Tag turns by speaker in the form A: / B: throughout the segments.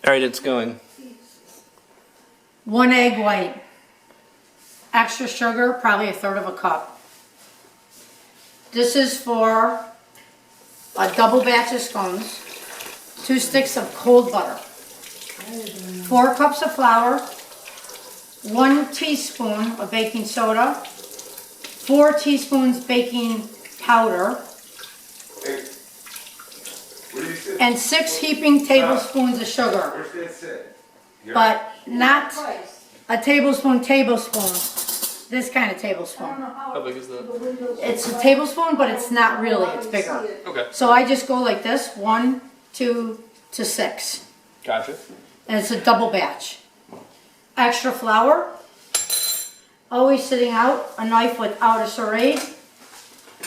A: All right, it's going.
B: 1 egg white. Extra sugar, probably 1/3 of a cup. This is for a double batch of scones. 2 sticks of cold butter. 4 cups of flour. 1 teaspoon of baking soda. 4 teaspoons baking powder.
C: Hey, where do you sit?
B: And 6 heaping tablespoons of sugar.
C: Where's that sit? Here?
B: But not a tablespoon. This kind of tablespoon.
A: How big is that?
B: It's a tablespoon, but it's not really, it's bigger.
A: Okay.
B: So I just go like this, 1, 2 to 6.
A: Gotcha.
B: And it's a double batch. Extra flour. Always sitting out, a knife without a serrate.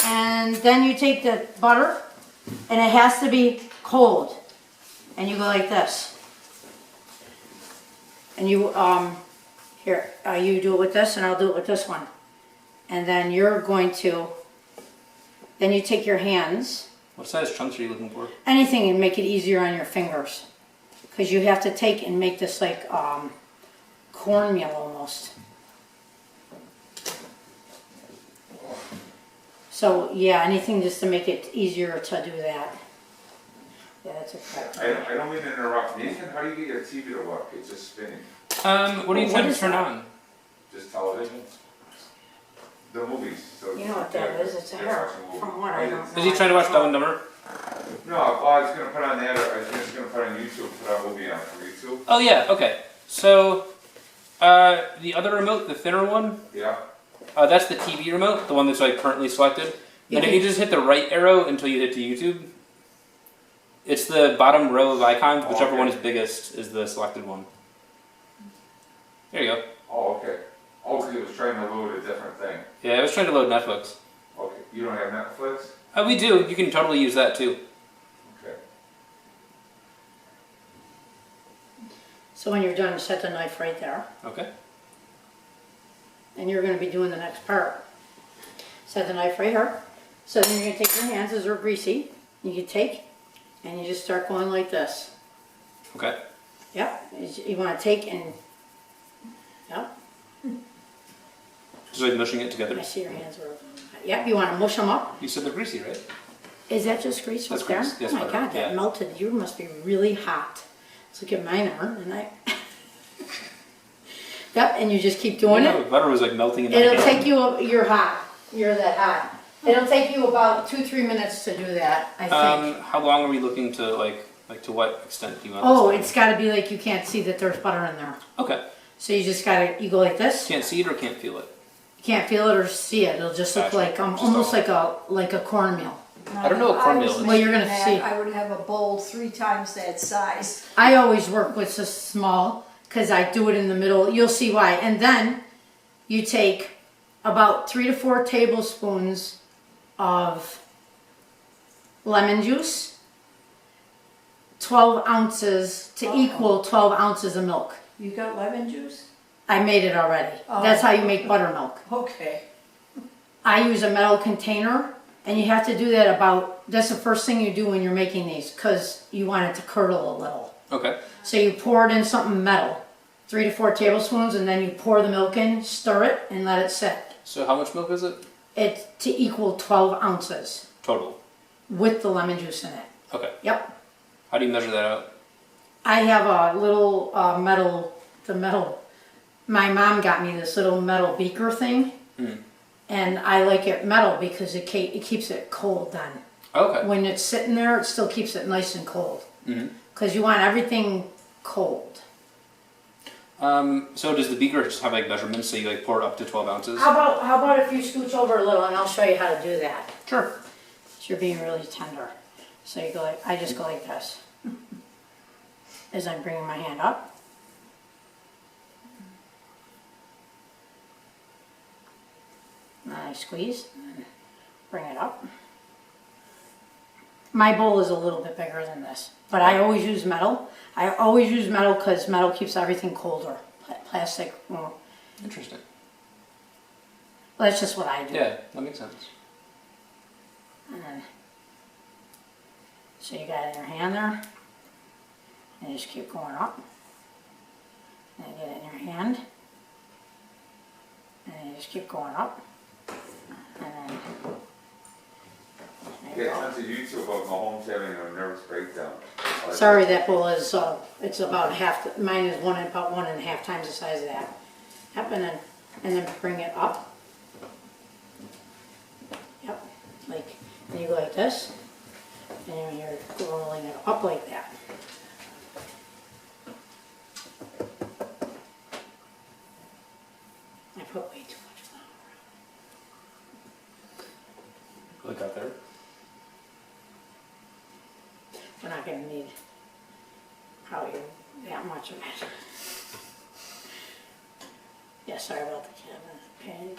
B: And then you take the butter, and it has to be cold. And you go like this. And you, you do it with this, and I'll do it with this one. And then you're going to, then you take your hands,
A: What size chunks are you looking for?
B: anything, and make it easier on your fingers. Because you have to take and make this like cornmeal almost. So yeah, anything just to make it easier to do that. Yeah, that's a crap.
C: I don't mean to interrupt. Nathan, how do you get your TV to work? It's just spinning.
A: What are you
B: Oh,
A: trying
B: what
A: to
B: is
A: turn
B: that?
A: on?
C: Just television. The movies. So
B: You know what that is? It's a hair. From what I don't know.
A: Is he trying to watch Dumb and Dumber?
C: No, I was gonna put on that. I was just gonna put on YouTube. Put our movie on for YouTube.
A: Oh yeah. Okay. So, the other remote, the thinner one,
C: Yeah.
A: that's the TV remote, the one that's like currently selected. And if you just hit the right arrow until you hit to YouTube, it's the bottom row of icons. Whichever
C: okay.
A: one is biggest is the selected one. There you go.
C: Oh, okay. Oh, because it was trying to load a different thing.
A: Yeah, I was trying to load Netflix.
C: Okay. You don't have Netflix?
A: We do. You can totally use that too.
C: Okay.
B: So when you're done, set the knife right there.
A: Okay.
B: And you're going to be doing the next part. Set the knife right here. So then you're going to take your hands, as they're greasy. You can take, and you just start going like this.
A: Okay.
B: Yep. You want to take and, yep.
A: Just like mushing it
B: I
A: together.
B: see your hands are, yep, you want to mush them up.
A: You said they're greasy, right?
B: Is that just grease
A: That's
B: up there?
A: grease, yes,
B: Oh my
A: butter,
B: God, that
A: yeah.
B: melted. Yours must be really hot. Let's look at mine are, and I. Yep, and you just keep doing
A: Yeah,
B: it.
A: the butter was like melting in my
B: It'll
A: hand.
B: take you, you're hot. You're that hot. It'll take you about 2-3 minutes to do that, I think.
A: How long are we looking to like to what extent do you want
B: Oh,
A: this?
B: it's got to be like you can't see that there's butter in there.
A: Okay.
B: So you just got to, you go like this.
A: Can't see it or can't feel it.
B: You can't feel it or see it. It'll just look
A: Gotcha.
B: like
A: Just
B: almost
A: all-
B: like a cornmeal.
A: I don't know what cornmeal is.
B: Well, you're gonna see.
D: I would have a bowl 3 times that size.
B: I always work with a small because I do it in the middle. You'll see why. And then you take about 3 to 4 tablespoons of lemon juice, 12 ounces to equal 12 ounces of milk.
D: You got lemon juice?
B: I made it already.
D: Oh.
B: That's how you make buttermilk.
D: Okay.
B: I use a metal container, and you have to do that about, that's the first thing you do when you're making these, because you want it to curdle a little.
A: Okay.
B: So you pour it in something metal, 3 to 4 tablespoons, and then you pour the milk in, stir it, and let it sit.
A: So how much milk is it?
B: It's to equal 12 ounces
A: Total.
B: with the lemon juice in it.
A: Okay.
B: Yep.
A: How do you measure that out?
B: I have a little metal, my mom got me this little metal beaker thing, and I like it metal because it keeps it cold then.
A: Okay.
B: When it's sitting there, it still keeps it nice and cold. Because you want everything cold.
A: So does the beaker just have like measurements so you like pour it up to 12 ounces?
B: How about if you scooch over a little and I'll show you how to do that.
A: Sure.
B: So you're being really tender. So you go like, I just go like this. As I'm bringing my hand up. And I squeeze and bring it up. My bowl is a little bit bigger than this, but I always use metal. I always use metal because metal keeps everything colder. Plastic, well,
A: Interesting.
B: that's just what I do.
A: Yeah, that makes sense.
B: And then, so you got it in your hand there, And you just keep going up. And you get it in your hand. And you just keep going up. And then, there you
C: Get
B: go.
C: onto YouTube of Mahomes having a nervous breakdown.
B: Sorry, that bowl is, it's about half, mine is about 1.5 times the size of that. Yep, and then bring it up. Yep, like, and you go like this, and you're rolling it up like that. I put way too much flour.
A: Look out there.
B: We're not gonna need probably that much of it. Yeah, sorry about the container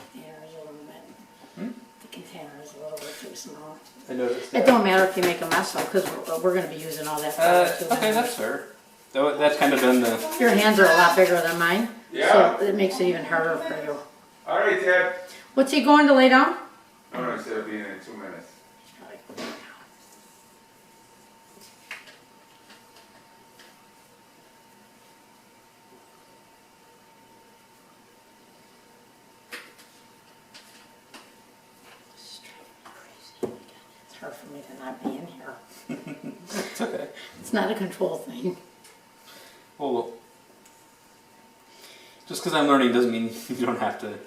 B: is a little bit. The container is a little bit too small.
A: I noticed.
B: It don't matter if you make a mess though, because we're gonna be using all that flour too.
A: Okay, that's fair. That's kind of been the.
B: Your hands are a lot bigger than mine,
C: Yeah.
B: so it makes it even harder for you.
C: All right, Dad.
B: What's he going to lay down?
C: No, instead of being in 2 minutes.
B: It's hard for me to not be in here.
A: It's okay.
B: It's not a control thing.
A: Well, just because I'm learning doesn't mean you don't have to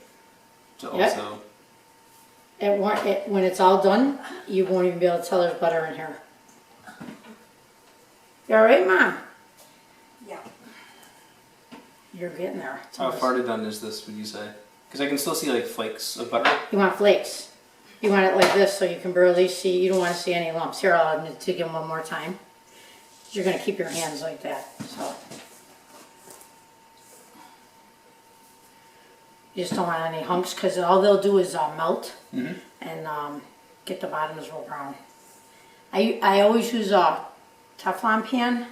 B: Yep.
A: also.
B: When it's all done, you won't even be able to tell there's butter in here. You all right, Mom?
D: Yeah.
B: You're getting there. It's
A: How
B: almost-
A: far done is this, would you say? Because I can still see like flakes of butter.
B: You want flakes. You want it like this so you can barely see, you don't want to see any lumps. Here, I'll need to give them one more time. You're going to keep your hands like that, so. You just don't want any hunks because all they'll do is melt and get the bottoms real brown. I always use a Teflon pan.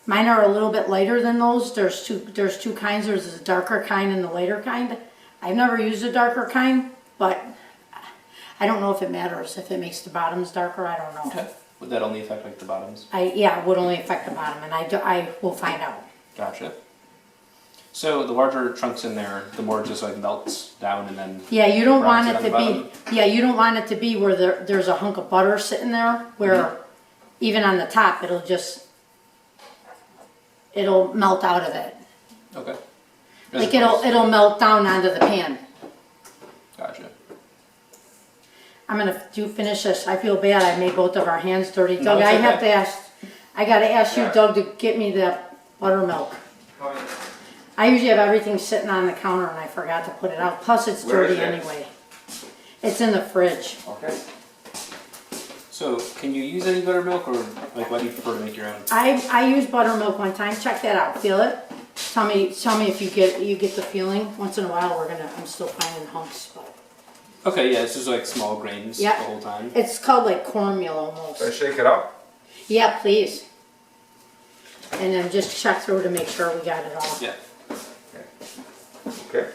B: Mine are a little bit lighter than those. There's two kinds. There's a darker kind and the lighter kind. I've never used a darker kind, but I don't know if it matters. If it makes the bottoms darker, I don't know.
A: Okay. Would that only affect like the bottoms?
B: Yeah, it would only affect the bottom, and I will find out.
A: Gotcha. So the larger chunks in there, the more it just like melts down and then.
B: Yeah, you don't
A: browns
B: want it
A: on
B: to
A: the
B: be. Yeah, you don't want it to be where there's a hunk of butter sitting there, where even on the top it'll melt out of it.
A: Okay.
B: Like it'll melt down onto the pan.
A: Gotcha.
B: I'm gonna finish this. I feel bad. I made both of our hands dirty.
A: No,
B: Doug,
A: it's okay.
B: I gotta ask you,
C: Yeah.
B: Doug, to get me the buttermilk.
C: Coming.
B: I usually have everything sitting on the counter and I forgot to put it out. Plus it's
C: Where is
B: dirty
C: it?
B: anyway. It's in the fridge.
C: Okay.
A: So can you use any buttermilk or like what do you prefer to make your own?
B: I used buttermilk one time. Check that out. Feel it? Tell me if you get the feeling. Once in a while I'm still finding hunks, but
A: Okay, yeah, it's just like small grains
B: Yeah.
A: the whole time.
B: it's called like cornmeal almost.
C: Should I shake it up?
B: Yeah, please. And then just check through to make sure we got it all.
A: Yeah.
C: Okay.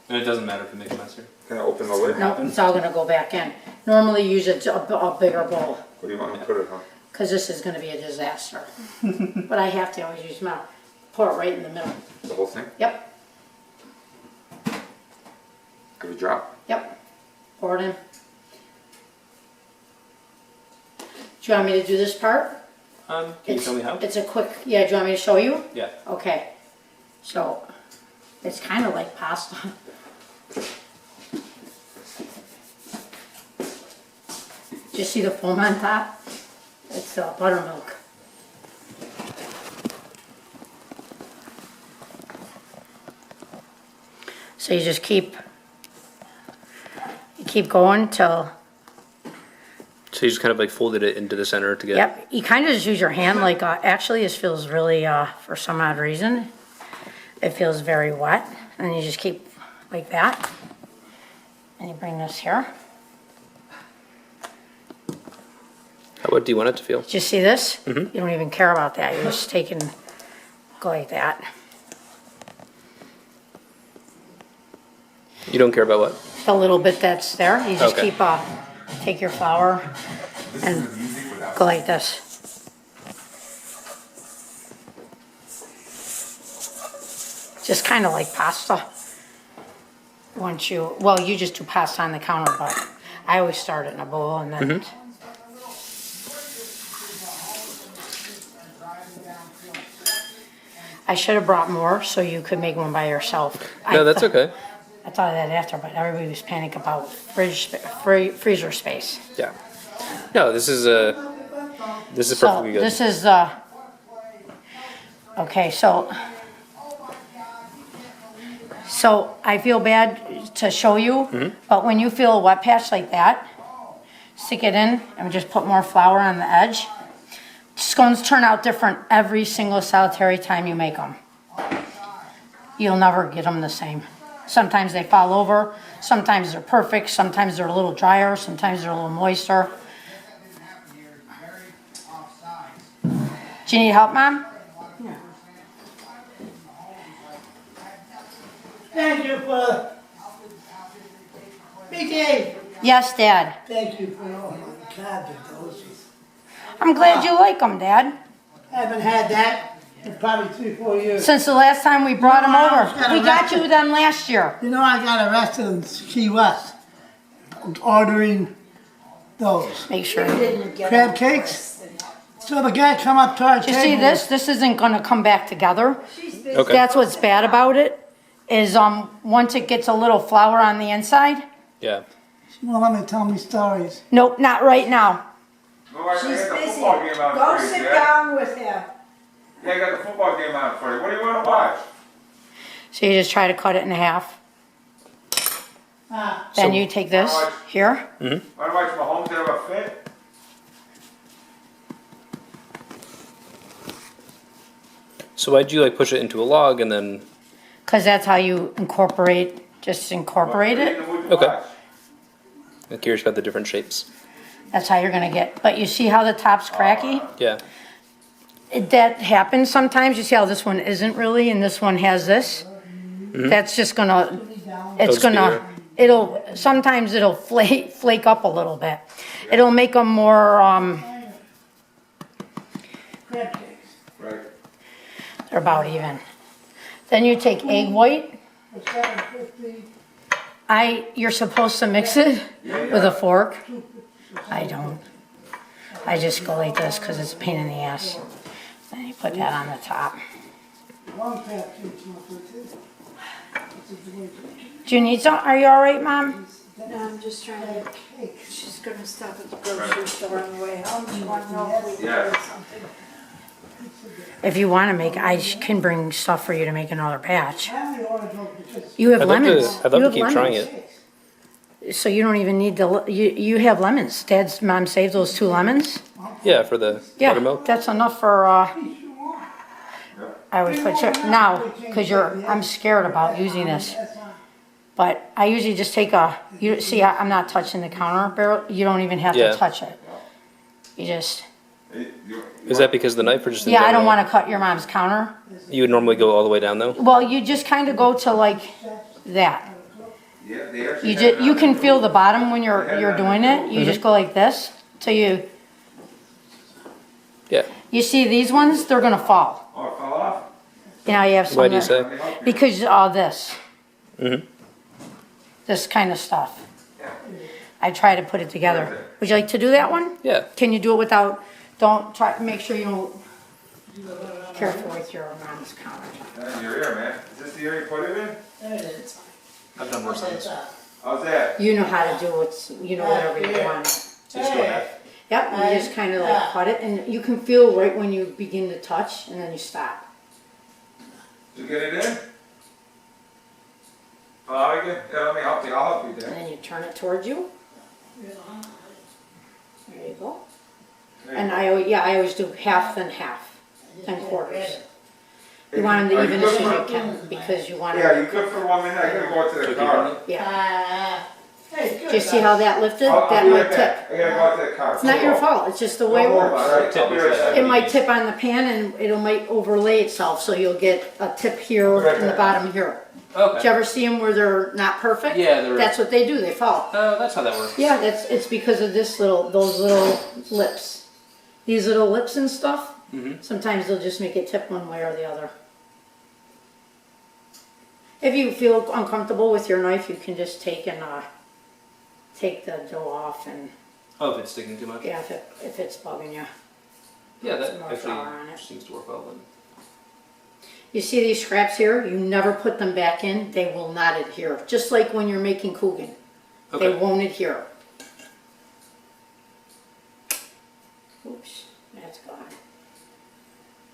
A: And it doesn't matter if you make a mess here.
C: Can I open the lid?
B: No, it's all gonna go back in. Normally use a bigger bowl,
C: Where do you want me to put it, huh?
B: because this is gonna be a disaster. But I have to always use my, pour it right in the middle.
C: The whole thing?
B: Yep,
C: Give it a drop?
B: yep. Pour it in. Do you want me to do this part?
A: Can you show me how?
B: It's a quick, yeah, do you want me to show you?
A: Yeah.
B: Okay. So, it's kind of like pasta. Do you see the foam on top? It's buttermilk. So you just keep going till,
A: So you just kind of like folded it into the center to get.
B: yep, you kind of just use your hand like, actually this feels really, for some odd reason, it feels very wet. And you just keep like that. And you bring this here.
A: What do you want it to feel?
B: Do you see this? You don't even care about that. You're just taking, go like that.
A: You don't care about what?
B: The little bit that's there, you just
A: Okay.
B: keep, take your flour and go like this. Just kind of like pasta. Once you, well, you just do pasta on the counter, but I always start it in a bowl and then. I should have brought more so you could make one by yourself.
A: No, that's okay.
B: I thought of that after, but everybody was panicking about freezer space.
A: Yeah. No, this is perfectly good.
B: This is okay. So I feel bad to show you, but when you feel a wet patch like that, stick it in and just put more flour on the edge. Scones turn out different every single solitary time you make them. You'll never get them the same. Sometimes they fall over, sometimes they're perfect, sometimes they're a little drier, sometimes they're a little moister. Do you need help, Mom?
E: Thank you for, Big Dave,
B: Yes, Dad.
E: thank you for all my cabbage, delicious.
B: I'm glad you like them, Dad.
E: Haven't had that in probably 3-4 years.
B: Since the last time we brought them
E: No,
B: over.
E: it's
B: We got you them last year.
E: You know, I got arrested in Key West ordering those
B: Make sure.
E: crab cakes. So the guy come up to our
B: You
E: table.
B: see this? This isn't gonna come back together.
A: Okay.
B: That's what's bad about it, is once it gets a little flour on the inside.
A: Yeah.
E: She won't let me tell me stories.
B: Nope, not right now.
C: No, I
D: She's
C: got the
D: busy.
C: football game on
D: Go
C: for you,
D: sit
C: Dad.
D: down with him.
C: Yeah, I got the football game on for you. What do you want to watch?
B: So you just try to cut it in half.
E: Ah,
B: Then you take this here.
C: Want to watch Mahomes have a fit?
A: So why'd you like push it into a log and then?
B: Because that's how you just incorporate
C: What
B: it.
C: in the wood to
A: Okay.
C: watch?
A: I'm curious about the different shapes.
B: That's how you're gonna get, but you see how the top's cracky?
A: Yeah.
B: That happens sometimes. You see how this one isn't really, and this one has this? That's just gonna, it's
A: Those
B: gonna, sometimes it'll flake up a little bit. It'll make them more,
E: crab cakes.
C: Right.
B: they're about even. Then you take egg white.
E: For $7.50.
B: You're supposed to mix it with a fork. I don't. I just go like this because it's a pain in the ass. Then you put that on the top.
E: One crab cake's not good too.
B: Do you need some? Are you all right, Mom?
D: No, I'm just trying to,
E: Cake.
D: she's gonna stop at the grocery store on the way home. She wants to know if we can
C: Yeah.
D: get something.
B: If you want to make, I can bring stuff for you to make another batch.
E: I only ordered those because
B: You have
A: I'd love to-
B: lemons.
A: I'd love
B: You
A: to
B: have
A: keep trying
B: lemons.
A: it.
B: So you don't even need you have lemons. Dad's mom saved those 2 lemons.
A: Yeah, for the
B: Yeah,
A: buttermilk.
B: that's enough for, I always put now, because I'm scared about using this. But I usually just take you see, I'm not touching the counter barrel. You don't even have
A: Yeah.
B: to touch it. You just,
A: Is that because of the knife or just in
B: yeah, I don't
A: general?
B: want to cut your mom's counter.
A: You would normally go all the way down though?
B: Well, you just kind of go to like that.
C: Yeah, they actually
B: You
C: have it
B: you
C: on
B: can
C: the-
B: feel the bottom when you're doing it. You just go like this till you
A: Yeah.
B: see these ones, they're gonna fall.
C: Oh, it fell off?
B: You know, you have some
A: Why do you
B: that-
A: say?
C: Let me help you.
B: because all this.
A: Mhm.
B: This kind of stuff.
C: Yeah.
B: I try to put it together. Would you like to do that one?
A: Yeah.
B: Can you do it without, don't try, make sure you don't, careful with your mom's counter.
C: That's in your ear, man. Is this the ear you put it in?
E: there it is.
A: I've done worse
E: It's
C: How's that?
B: You know how to do what's, whatever you want.
A: Just go ahead.
B: Yep, you just kind of like cut it and you can feel right when you begin to touch and then you stop.
C: Did you get it in? I can, yeah, let me help you. I'll help you
B: And
C: there.
B: then you turn it towards you. There you go.
C: There you
B: And
C: go.
B: I always do half then half, then quarters. You want them to
C: Are
B: even
C: you
B: as
C: good
B: soon as
C: for-
B: you can because you want
C: Yeah,
B: to,
C: you good for 1 minute? I gotta go out to the car.
B: yeah.
E: Hey, good.
B: Do you see how that lifted?
C: I'll
B: That
C: be
B: might
C: right
B: tip.
C: back. I gotta go out to the car.
B: It's not your fault, it's just the way it works.
C: Alright, I'll be right back.
B: It might tip on the pan and might overlay itself, so you'll get a tip here in the bottom here. Did you
A: Okay.
B: ever see them where they're not perfect?
A: Yeah, they're.
B: That's what they do, they fall.
A: Oh, that's how that works.
B: Yeah, it's because of those little lips. These little lips and stuff,
A: Mhm.
B: sometimes they'll just make it tip one way or the other. If you feel uncomfortable with your knife, you can just take the dough off, and
A: Oh, if it's sticking too much.
B: yeah, if it's bugging you.
A: Yeah,
B: Some more
A: that
B: flour on it.
A: actually seems to work well then.
B: You see these scraps here? You never put them back in. They will not adhere. Just like when you're making Coogan.
A: Okay.
B: They won't adhere. Oops, that's gone.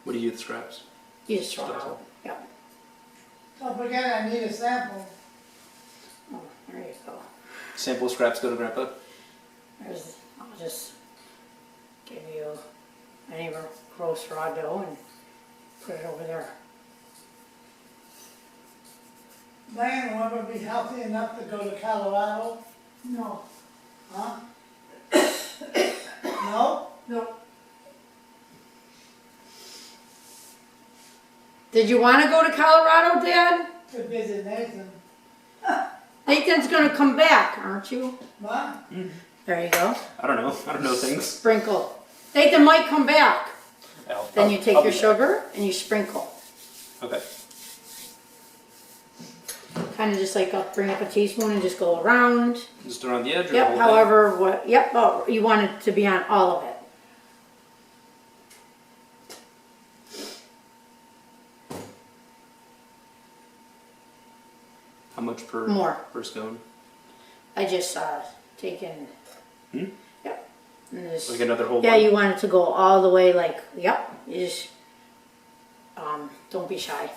A: What do you do with the scraps?
B: You just throw it out. Yep.
E: Don't forget, I need a sample.
B: Oh, there you go.
A: Sample scraps go to Grandpa.
B: I'll just give you any gross raw dough and put it over there.
E: Diane, will ever be healthy enough to go to Colorado?
B: No.
E: Huh? No?
B: No. Did you want to go to Colorado, Dad?
E: To visit Nathan.
B: Nathan's going to come back, aren't you?
E: What?
B: There you go.
A: I don't know. I don't know things.
B: Sprinkle. Nathan might come back. Then you take
A: I'll
B: your
A: be-
B: sugar and you sprinkle.
A: Okay.
B: Kind of just like bring up a teaspoon and just go around.
A: Just around the edge or the
B: Yep,
A: whole
B: however, oh, you want it to be on all of it.
A: thing? How much per
B: More.
A: per scone?
B: I just taken.
A: Hmm?
B: Yep. And this,
A: Like another whole
B: yeah,
A: one?
B: you want it to go all the way like, yep. You just, don't be shy.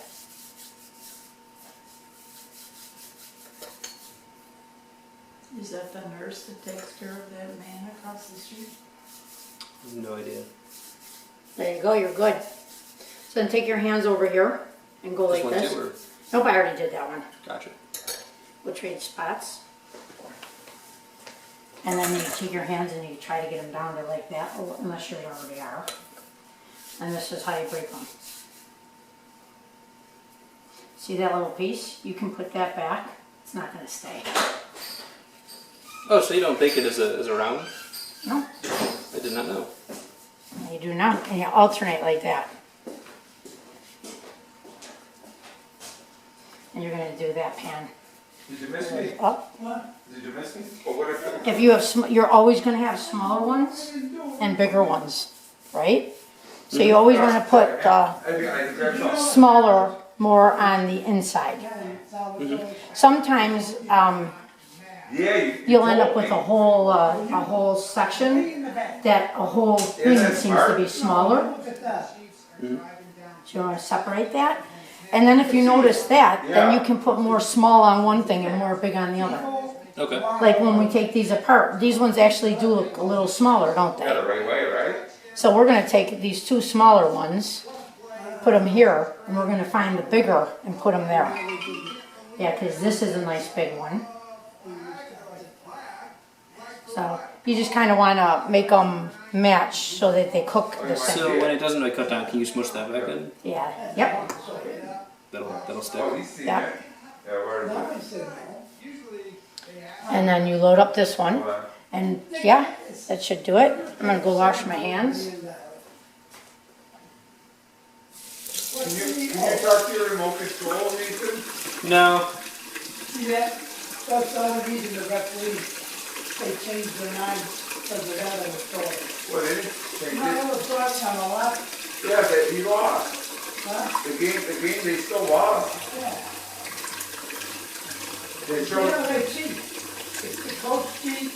D: Is that the nurse that takes care of that man across the street?
A: No idea.
B: There you go, you're good. So then take your hands over here and go
A: This
B: like
A: one
B: this.
A: too, or?
B: Nope, I already did that one.
A: Gotcha.
B: We'll trade spots. And then you take your hands and you try to get them down to like that, unless you already are. And this is how you break them. See that little piece? You can put that back. It's not going to stay.
A: Oh, so you don't bake it as a round?
B: No,
A: I did not know.
B: you do not. And you alternate like that. And you're going to do that pan.
C: Did you miss me?
B: Up.
C: Did you miss me? Or what if?
B: If you have, you're always going to have smaller ones and bigger ones, right? So you always want to put
C: I grabbed some.
B: smaller more on the inside. Sometimes
C: Yeah,
B: you'll end up with a whole section that a whole thing seems to be smaller.
E: Look at that.
B: So you want to separate that. And then if you notice that, then you can put more small on one thing and more big on the other.
A: Okay.
B: Like when we take these apart, these ones actually do look a little smaller, don't
C: got it
B: they?
C: right way, right?
B: So we're going to take these two smaller ones, put them here, and we're going to find the bigger and put them there. Yeah, because this is a nice big one. So you just kind of want to make them match so that they cook the same.
A: So when it doesn't really cut down, can you smush that back in?
B: Yeah, yep,
A: That'll stick.
C: Oh, he's seen
B: Yeah.
C: it. Yeah, where is it?
B: and then you load up this one,
C: Hold on.
B: and yeah, that should do it. I'm gonna go wash my hands.
C: Can you talk to your remote control, Nathan?
A: No.
E: See that? That's the only reason the referees, they changed their minds because of that other story.
C: What, did he?
E: You know, it was brought on a lot,
C: Yeah, but he lost.
E: huh?
C: The game, they still lost.
E: Yeah.
C: They
E: You
C: showed,
E: know, they cheat. If the coach cheat,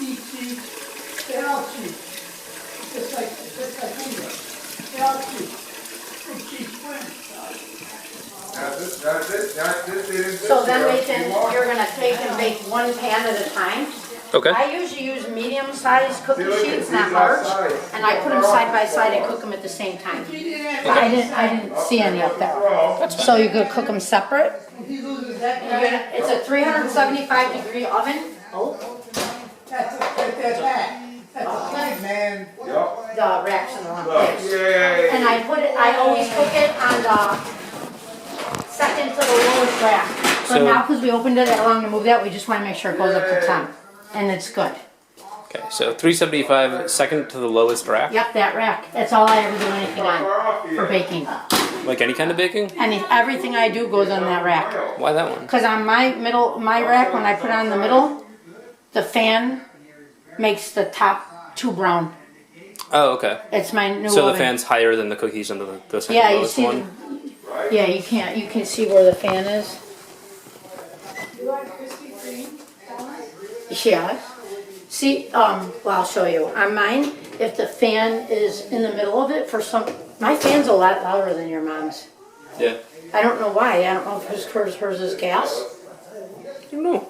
E: he cheats, they all cheat. Just like England. They all cheat. Who cheats wins.
C: that's it, they didn't.
B: So then,
C: they
B: Nathan,
C: lost.
B: you're gonna take and bake one pan at a time.
A: Okay.
B: I usually use medium-sized cookie
C: See, look at-
B: sheets,
C: see,
B: not
C: he's
B: large,
C: outside.
B: and I put them side by side and cook them at the same time.
E: He didn't have.
B: But I didn't see any up there. So you're gonna cook them separate.
E: If he loses that
B: You're
E: guy,
B: gonna, it's a 375-degree oven. Oh,
E: that's a flag, man.
C: Yup.
B: the racks in the wrong
C: Look,
B: place.
C: yay.
B: And I always cook it on the second to the lowest rack. But
A: So-
B: now, because we opened it, I don't want to move that, we just want to make sure it goes up to 10. And it's good.
A: Okay, so 375, second to the lowest rack.
B: Yep, that rack. That's all I ever do anything on for baking.
A: Like any kind of baking?
B: Everything I do goes on that rack.
A: Why that one?
B: Because on my rack, when I put it on the middle, the fan makes the top too brown.
A: Oh, okay.
B: It's my new
A: So
B: oven.
A: the fan's higher than the cookies under the second
B: Yeah, you
A: lowest
B: see.
A: one?
B: Yeah, you can see where the fan is.
D: You want Krispy Kreme?
B: Yeah. See, well, I'll show you. On mine, if the fan is in the middle of it, my fan's a lot louder than your mom's.
A: Yeah.
B: I don't know why. I don't know if hers is gas.
A: I don't know.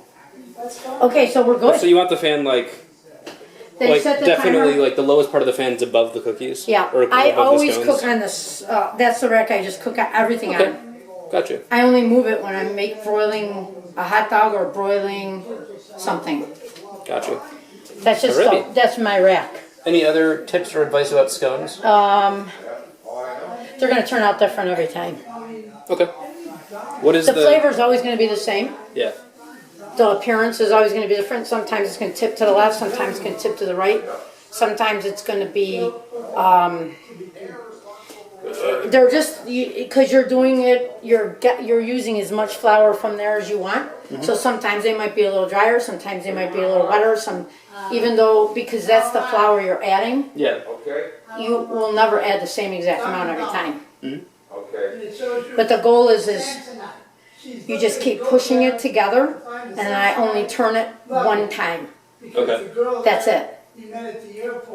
B: Okay, so we're good.
A: So you want the fan like
B: Set the
A: definitely
B: timer.
A: like the lowest part of the fan's above the cookies?
B: Yeah,
A: Or
B: I
A: above
B: always
A: the scones?
B: cook on this. That's the rack I just cook everything
A: Okay.
B: on.
A: Gotcha.
B: I only move it when I make broiling a hot dog or broiling something.
A: Gotcha.
B: That's just
A: Alrighty.
B: that's my rack.
A: Any other tips or advice about scones?
B: They're gonna turn out different every time.
A: Okay. What is
B: The flavor is always gonna be the same.
A: Yeah.
B: The appearance is always gonna be different. Sometimes it's gonna tip to the left. Sometimes it's gonna tip to the right. Sometimes it's gonna be. They're just because you're doing it. You're using as much flour from there as you want. So sometimes they might be a little drier. Sometimes they might be a little wetter. Even though because that's the flour you're adding,
A: Yeah.
C: Okay,
B: you will never add the same exact amount every time.
C: okay.
B: But the goal is you just keep pushing it together, and I only turn it one time.
A: Okay.
B: That's it.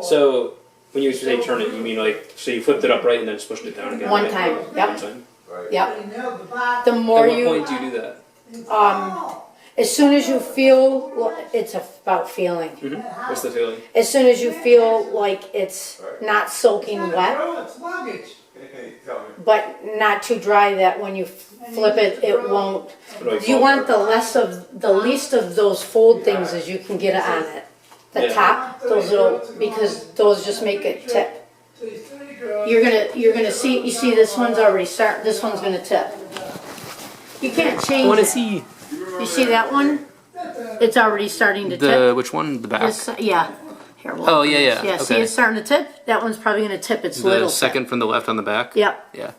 A: So when you say turn it, you mean like so you flipped it upright and then just pushed it down again?
B: One
A: right?
B: time. Yep.
A: One time.
B: Yep. The
A: At
B: more
A: what
B: you,
A: point do you do that?
B: as soon as you feel, it's about feeling.
A: What's the feeling?
B: As soon as you feel like it's not soaking wet, but not too dry that when you flip it, it won't. You want the least of those fold things as you can get it on it. The
A: Yeah.
B: top, those little, because those just make it tip. You're gonna see, you see this one's already this one's gonna tip. You can't change it.
A: see
B: You see that one? It's already starting to tip.
A: the which one? The back.
B: Yeah. Here, we'll-
A: Oh yeah.
B: Yeah, see
A: Okay.
B: it's starting to tip? That one's probably gonna tip its
A: The
B: little
A: second from the left on the back.
B: tip. Yep.
A: Yeah.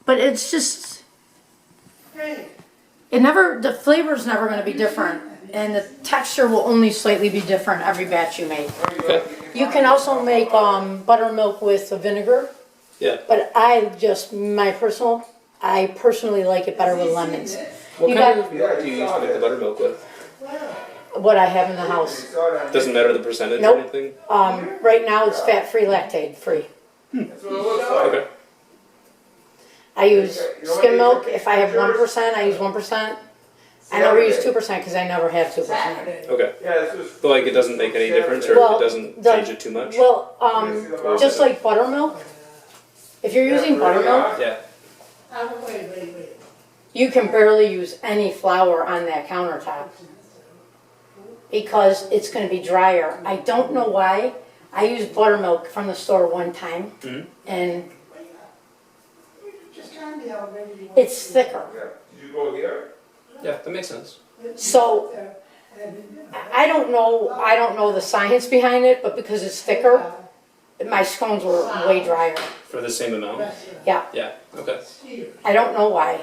B: But it's just, the flavor's never gonna be different. And the texture will only slightly be different every batch you make.
A: Okay.
B: You can also make buttermilk with vinegar,
A: Yeah.
B: but I personally like it better with lemons.
A: What
B: You
A: kind
B: got-
A: of milk do you use to make the buttermilk with?
B: What I have in the house.
A: Doesn't matter the percentage
B: Nope.
A: or anything.
B: Right now it's fat-free, lactate-free.
C: That's what it looks like.
A: Okay.
B: I use skim milk. If I have 1%, I use 1%. I never use 2% because I never have 2%.
A: Okay.
C: Yeah, this was.
A: So like it doesn't make any difference, or
B: Well,
A: it doesn't
B: the-
A: change it too much.
B: Well, just like buttermilk, if you're using buttermilk,
A: Yeah.
E: Wait.
B: you can barely use any flour on that countertop because it's going to be drier. I don't know why. I used buttermilk from the store one time, and it's thicker.
C: Yeah. Did you go here?
A: Yeah, that makes sense.
B: So I don't know the science behind it, but because it's thicker, my scones were way drier.
A: For the same amount.
B: Yeah,
A: Yeah. Okay.
B: I don't know why,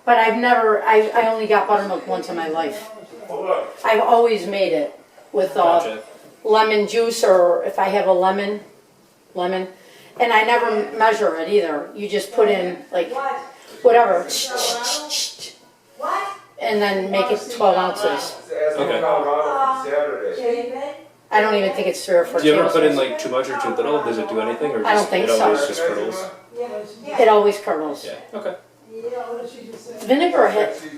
B: but I only got buttermilk once in my life.
C: Oh, look.
B: I've always made it with
A: Gotcha.
B: lemon juice, or if I have a lemon, and I never measure it either. You just put in like whatever, and then make it 12 ounces.
C: Just ask me
A: Okay.
C: Colorado from Saturday.
B: I don't even think it's 3 or 4
A: Do you ever put in
B: tablespoons.
A: like too much or too little? Does it do anything, or just
B: I don't think
A: it
B: so.
A: always just curdles?
B: It always curdles.
A: Yeah. Okay.
B: Vinegar,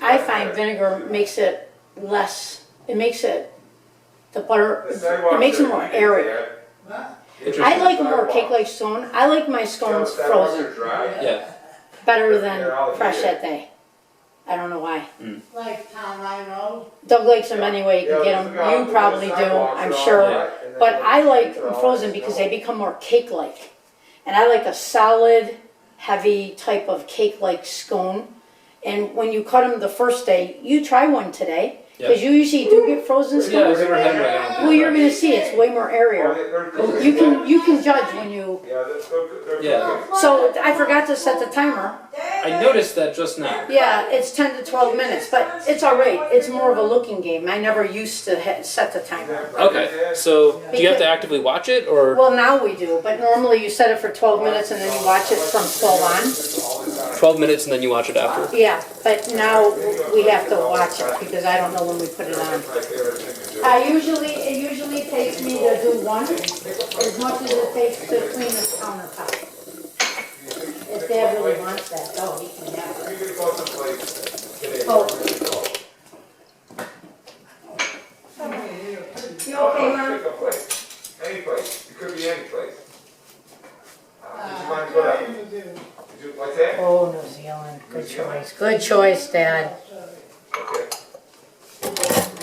B: I find vinegar makes it less. It makes it the butter. It makes it more airy.
A: Interesting.
B: I like more cake-like scone. I like my scones frozen
A: Yeah.
B: better than fresh that day. I don't know why.
E: Like Tom, I know.
B: Doug likes them anyway. You can get them. You probably do, I'm sure. But I like them frozen because they become more cake-like. And I like a solid, heavy type of cake-like scone. And when you cut them the first day, you try one today. Because you usually do get frozen
A: Yeah, I've
B: scones.
A: never had one. I don't think.
B: Well, you're gonna see, it's way more airier. You can judge when you,
C: Yeah, they're
A: Yeah.
B: so I forgot to set the timer.
A: I noticed that just now.
B: Yeah, it's 10 to 12 minutes, but it's all right. It's more of a looking game. I never used to set the timer.
A: Okay, so do you have to actively watch it, or
B: Well, now we do, but normally you set it for 12 minutes and then you watch it from 12 on.
A: 12 minutes and then you watch it after?
B: Yeah, but now we have to watch it because I don't know when we put it on. It usually takes me to do one as much as it takes to clean the countertop. If Dad really wants that, though, he can have it.
C: You can go someplace today.
B: Oh. You okay, Mom?
C: Pick a place, any place, it could be any place. Did you find what up? Did you, what's that?
B: Oh, New Zealand, good choice. Good choice, Dad.
C: Okay. Me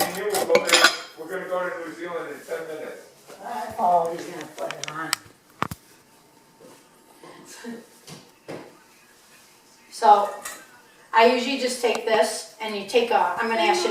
C: and you will go there, we're gonna go to New Zealand in 10 minutes.
B: Oh, he's gonna put it on. So, I usually just take this and you take I'm gonna ask you to